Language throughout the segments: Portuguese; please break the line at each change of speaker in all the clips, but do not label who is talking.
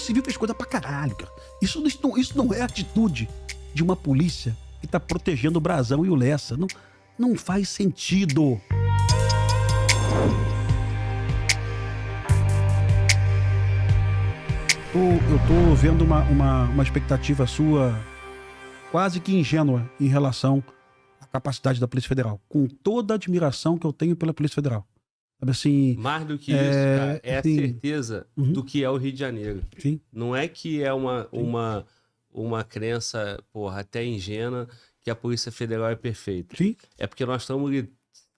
Polícia Civil fez coisa pra caralho, cara. Isso não é atitude de uma polícia que tá protegendo o Brasão e o Lessa. Não faz sentido. Eu tô vendo uma expectativa sua quase que ingênua em relação à capacidade da Polícia Federal. Com toda a admiração que eu tenho pela Polícia Federal. Sabe assim...
Mais do que isso, cara, é
assim,
a certeza do que é o Rio de Janeiro.
Sim.
Não é que é uma crença, porra, até ingênua, que a Polícia Federal é perfeita.
Sim.
É porque nós estamos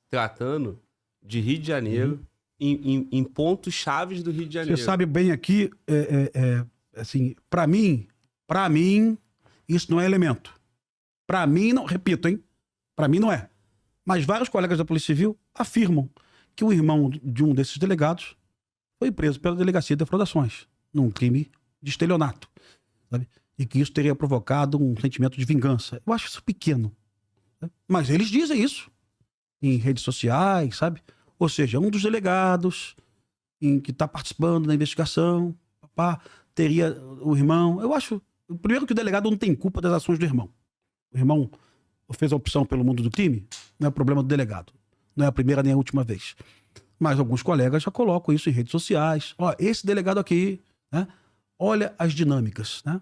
tratando de Rio de Janeiro em pontos chaves do Rio de Janeiro.
Você sabe bem aqui, assim, pra mim, isso não é elemento. Pra mim, não, repito, hein? Pra mim não é. Mas vários colegas da Polícia Civil afirmam que o irmão de um desses delegados foi preso pela Delegacia de Defraudações, num crime de estelionato, sabe? E que isso teria provocado um sentimento de vingança. Eu acho isso pequeno. Né? Mas eles dizem isso em redes sociais, sabe? Ou seja, um dos delegados que está participando da investigação, teria o irmão. Eu acho, primeiro, que o delegado não tem culpa das ações do irmão. O irmão fez a opção pelo mundo do crime, não é problema do delegado. Não é a primeira nem a última vez. Mas alguns colegas já colocam isso em redes sociais. Ó, esse delegado aqui, né? Olha as dinâmicas, né?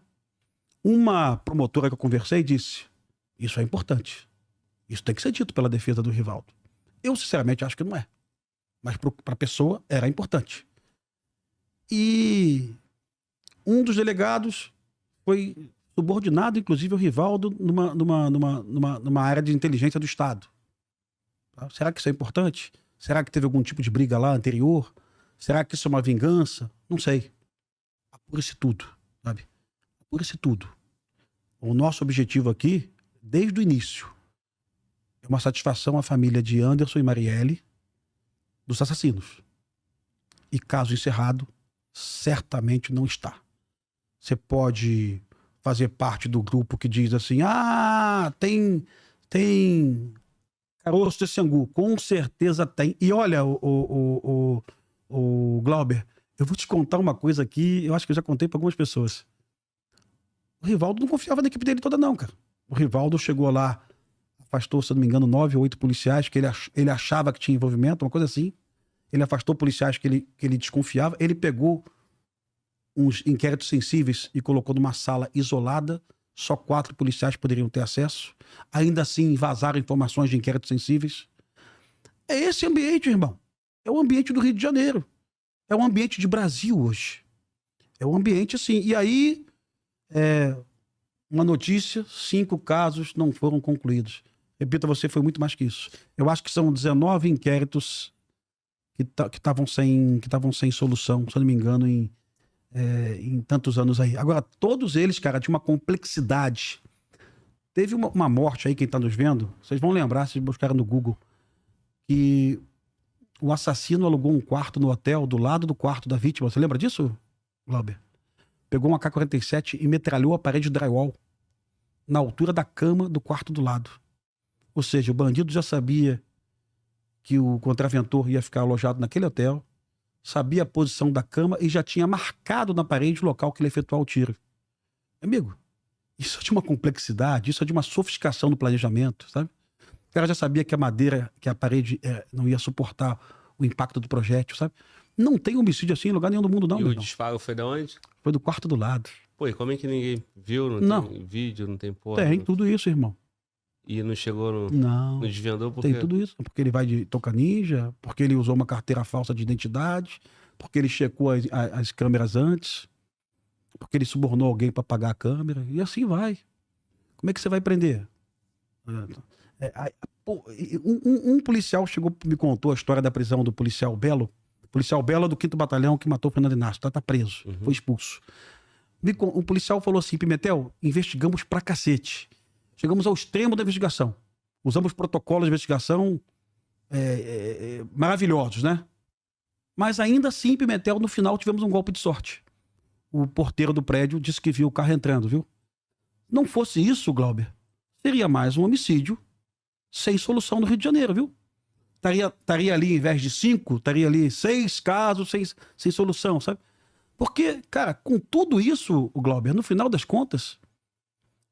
Uma promotora que eu conversei disse, isso é importante. Isso tem que ser dito pela defesa do Rivaldo. Eu, sinceramente, acho que não é. Mas para a pessoa era importante. E um dos delegados foi subordinado, inclusive, ao Rivaldo numa área de inteligência do Estado. Será que isso é importante? Será que teve algum tipo de briga lá anterior? Será que isso é uma vingança? Não sei. Apure-se tudo, sabe? Apure-se tudo. O nosso objetivo aqui, desde o início, é uma satisfação à família de Anderson e Marielle dos assassinos. E caso encerrado, certamente não está. Você pode fazer parte do grupo que diz assim, tem caroço de Xangu. Com certeza tem. E olha, o Glauber, eu vou te contar uma coisa aqui, eu acho que eu já contei para algumas pessoas. O Rivaldo não confiava na equipe dele toda não, cara. O Rivaldo chegou lá, afastou, se não me engano, 9 ou 8 policiais que ele achava que tinha envolvimento, uma coisa assim. Ele afastou policiais que ele desconfiava. Ele pegou uns inquéritos sensíveis e colocou numa sala isolada. Só 4 policiais poderiam ter acesso. Ainda assim, vazaram informações de inquéritos sensíveis. É esse ambiente, irmão. É o ambiente do Rio de Janeiro. É o ambiente de Brasil hoje. É um ambiente assim. E aí, uma notícia, 5 casos não foram concluídos. Repito a você, foi muito mais que isso. Eu acho que são 19 inquéritos que estavam sem solução, se eu não me engano, em tantos anos aí. Agora, todos eles, cara, tinham uma complexidade. Teve uma morte aí, quem tá nos vendo, vocês vão lembrar, se buscarem no Google, que o assassino alugou um quarto no hotel do lado do quarto da vítima. Você lembra disso, Glauber? Pegou uma AK-47 e metralhou a parede de drywall na altura da cama do quarto do lado. Ou seja, o bandido já sabia que o contraventor ia ficar alojado naquele hotel, sabia a posição da cama e já tinha marcado na parede o local que ele efetuou o tiro. Amigo, isso é de uma complexidade, isso é de uma sofisticação no planejamento, sabe? O cara já sabia que a madeira, que a parede não ia suportar o impacto do projétil, sabe? Não tem homicídio assim em lugar nenhum do mundo, não.
E o disparo foi de onde?
Foi do quarto do lado.
Pô, e como é que ninguém viu?
Não
tem vídeo, não tem porra?
Tem tudo isso, irmão.
E não chegou no...
Não.
Não desvendou porque...
Tem tudo isso. Porque ele vai de toca ninja, porque ele usou uma carteira falsa de identidade, porque ele checou as câmeras antes, porque ele subornou alguém para pagar a câmera, e assim vai. Como é que você vai prender? Um policial me contou a história da prisão do policial Belo. Policial Belo do 5º Batalhão que matou o Fernando Inácio. Tá preso, foi expulso. Um policial falou assim, Pimentel, investigamos pra cacete. Chegamos ao extremo da investigação. Usamos protocolos de investigação maravilhosos, né? Mas ainda assim, Pimentel, no final tivemos um golpe de sorte. O porteiro do prédio disse que viu o carro entrando, viu? Não fosse isso, Glauber, seria mais um homicídio sem solução no Rio de Janeiro, viu? Estaria ali, em vez de 5, estaria ali 6 casos sem solução, sabe? Porque, cara, com tudo isso, o Glauber, no final das contas,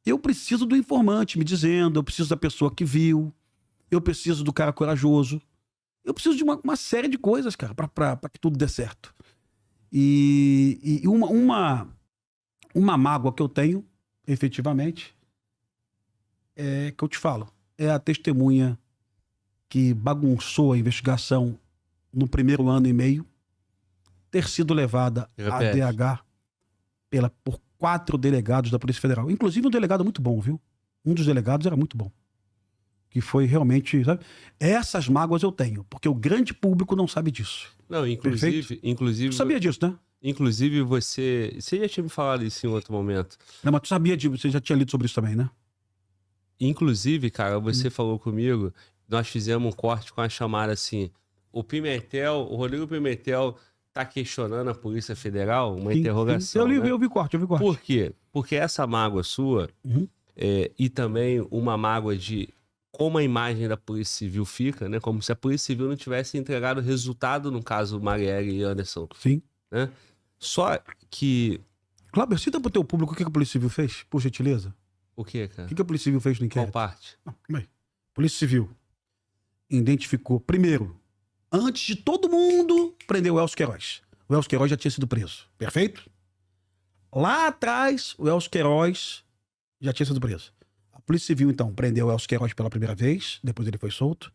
eu preciso do informante me dizendo, eu preciso da pessoa que viu, eu preciso do cara corajoso, eu preciso de uma série de coisas, cara, pra que tudo dê certo. E uma mágoa que eu tenho, efetivamente, é que eu te falo, é a testemunha que bagunçou a investigação no primeiro ano e meio, ter sido levada a DH por 4 delegados da Polícia Federal. Inclusive um delegado muito bom, viu? Um dos delegados era muito bom. Que foi realmente, sabe? Essas mágoas eu tenho, porque o grande público não sabe disso.
Não, inclusive...
Tu sabia disso, né?
Inclusive você já tinha me falado isso em outro momento.
Não, mas tu sabia disso, você já tinha lido sobre isso também, né?
Inclusive, cara, você falou comigo, nós fizemos um corte com a chamada assim, o Rodrigo Pimentel tá questionando a Polícia Federal, uma interrogação.
Eu vi corte.
Por quê? Porque essa mágoa sua, e também uma mágoa de como a imagem da Polícia Civil fica, né? Como se a Polícia Civil não tivesse entregado o resultado no caso Marielle e Anderson.
Sim.
Né? Só que...
Cláudio, cita pro teu público o que a Polícia Civil fez, por gentileza.
O que, cara?
O que a Polícia Civil fez no inquérito?
Qual parte?
Não, calma aí. Polícia Civil identificou, primeiro, antes de todo mundo, prendeu o Elcio Queiroz. O Elcio Queiroz já tinha sido preso. Perfeito? Lá atrás, o Elcio Queiroz já tinha sido preso. A Polícia Civil, então, prendeu o Elcio Queiroz pela primeira vez, depois ele foi solto.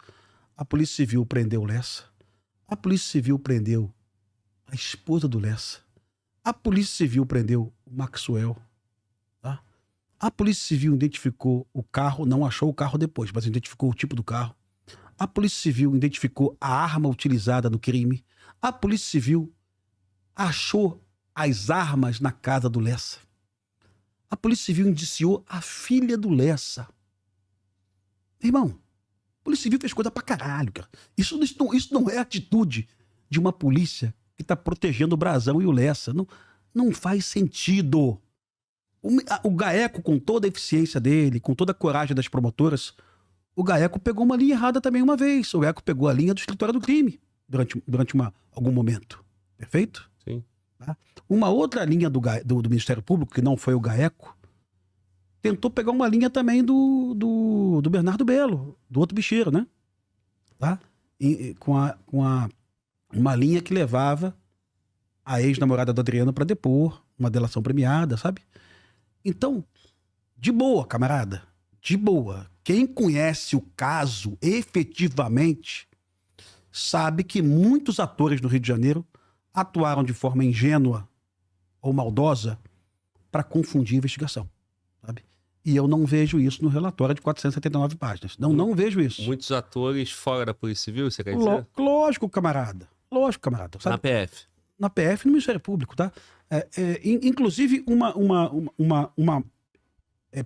A Polícia Civil prendeu o Lessa. A Polícia Civil prendeu a esposa do Lessa. A Polícia Civil prendeu o Maxwell. Tá? A Polícia Civil identificou o carro, não achou o carro depois, mas identificou o tipo do carro. A Polícia Civil identificou a arma utilizada no crime. A Polícia Civil achou as armas na casa do Lessa. A Polícia Civil indiciou a filha do Lessa. Irmão, a Polícia Civil fez coisa pra caralho, cara. Isso não é atitude de uma polícia que tá protegendo o Brasão e o Lessa. Não faz sentido. O GAECO, com toda a eficiência dele, com toda a coragem das promotoras, o GAECO pegou uma linha errada também uma vez. O GAECO pegou a linha do escritório do crime durante algum momento. Perfeito?
Sim.
Tá? Uma outra linha do Ministério Público, que não foi o GAECO, tentou pegar uma linha também do Bernardo Belo, do outro bicheiro, né? Tá? Uma linha que levava a ex-namorada do Adriano para depor, uma delação premiada, sabe? Então, de boa, camarada, de boa. Quem conhece o caso efetivamente sabe que muitos atores do Rio de Janeiro atuaram de forma ingênua ou maldosa para confundir a investigação, sabe? E eu não vejo isso no relatório de 479 páginas. Não vejo isso.
Muitos atores fora da Polícia Civil, você quer dizer?
Lógico, camarada. Lógico, camarada. Sabe?
Na PF.
Na PF e no Ministério Público, tá? Inclusive, uma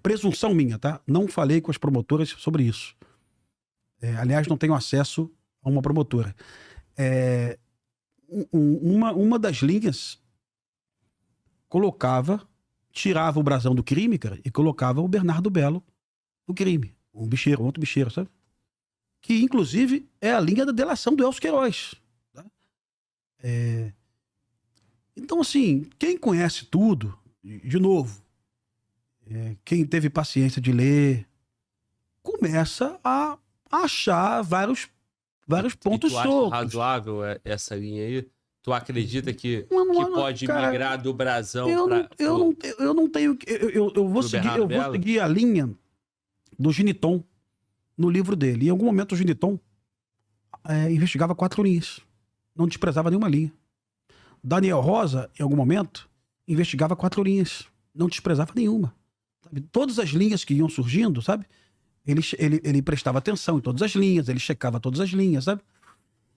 presunção minha, tá? Não falei com as promotoras sobre isso. Aliás, não tenho acesso a uma promotora. Uma das linhas tirava o Brasão do crime, cara, e colocava o Bernardo Belo no crime. Um bicheiro, outro bicheiro, sabe? Que, inclusive, é a linha da delação do Elcio Queiroz. Tá? Então, assim, quem conhece tudo, de novo, quem teve paciência de ler, começa a achar vários pontos soltos.
Tu acha razoável essa linha aí? Tu acredita que pode migrar do Brasão para...
Eu não tenho... Eu vou seguir a linha do Giniton no livro dele. Em algum momento o Giniton investigava 4 linhas. Não desprezava nenhuma linha. Daniel Rosa, em algum momento, investigava 4 linhas. Não desprezava nenhuma. Sabe? Todas as linhas que iam surgindo, sabe? Ele prestava atenção em todas as linhas, ele checava todas as linhas, sabe?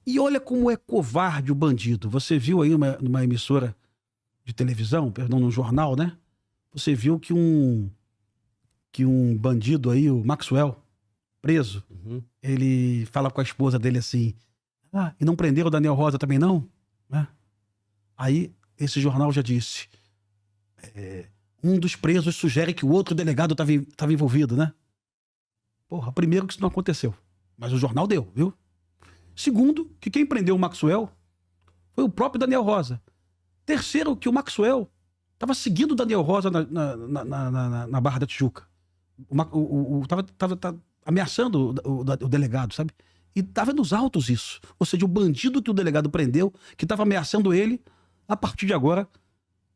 E olha como é covarde o bandido. Você viu aí numa emissora de televisão, perdão, num jornal, né? Você viu que um bandido aí, o Maxwell, preso, ele fala com a esposa dele assim, e não prenderam o Daniel Rosa também não? Né? Aí esse jornal já disse, um dos presos sugere que o outro delegado estava envolvido, né? Porra, primeiro que isso não aconteceu, mas o jornal deu, viu? Segundo, que quem prendeu o Maxwell foi o próprio Daniel Rosa. Terceiro, que o Maxwell estava seguindo o Daniel Rosa na Barra da Tijuca. Tava ameaçando o delegado, sabe? E tava nos autos isso. Ou seja, o bandido que o delegado prendeu, que estava ameaçando ele, a partir de agora,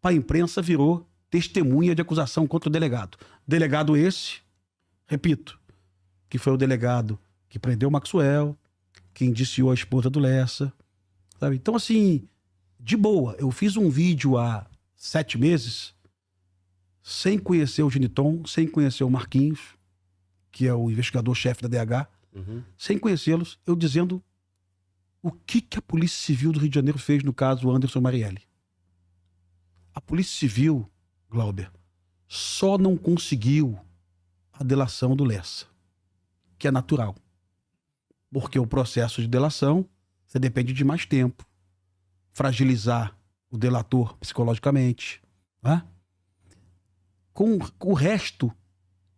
para a imprensa virou testemunha de acusação contra o delegado. Delegado esse, repito, que foi o delegado que prendeu o Maxwell, que indiciou a esposa do Lessa, sabe? Então, assim, de boa, eu fiz um vídeo há 7 meses, sem conhecer o Geniton, sem conhecer o Marquinhos, que é o investigador-chefe da DH, sem conhecê-los, eu dizendo o que a Polícia Civil do Rio de Janeiro fez no caso Anderson Marielle. A Polícia Civil, Glauber, só não conseguiu a delação do Lessa, que é natural. Porque o processo de delação, você depende de mais tempo. Fragilizar o delator psicologicamente. Né? Com o resto,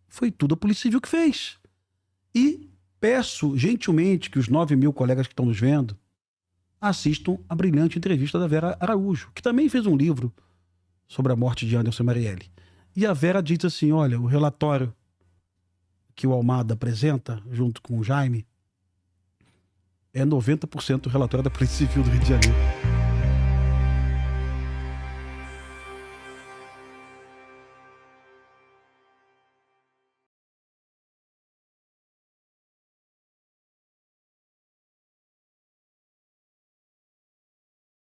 foi tudo a Polícia Civil que fez. E peço gentilmente que os 9.000 colegas que estão nos vendo assistam a brilhante entrevista da Vera Araújo, que também fez um livro sobre a morte de Anderson Marielle. E a Vera diz assim, olha, o relatório que o Almada apresenta, junto com o Jaime, é 90% do relatório da Polícia Civil do Rio de Janeiro.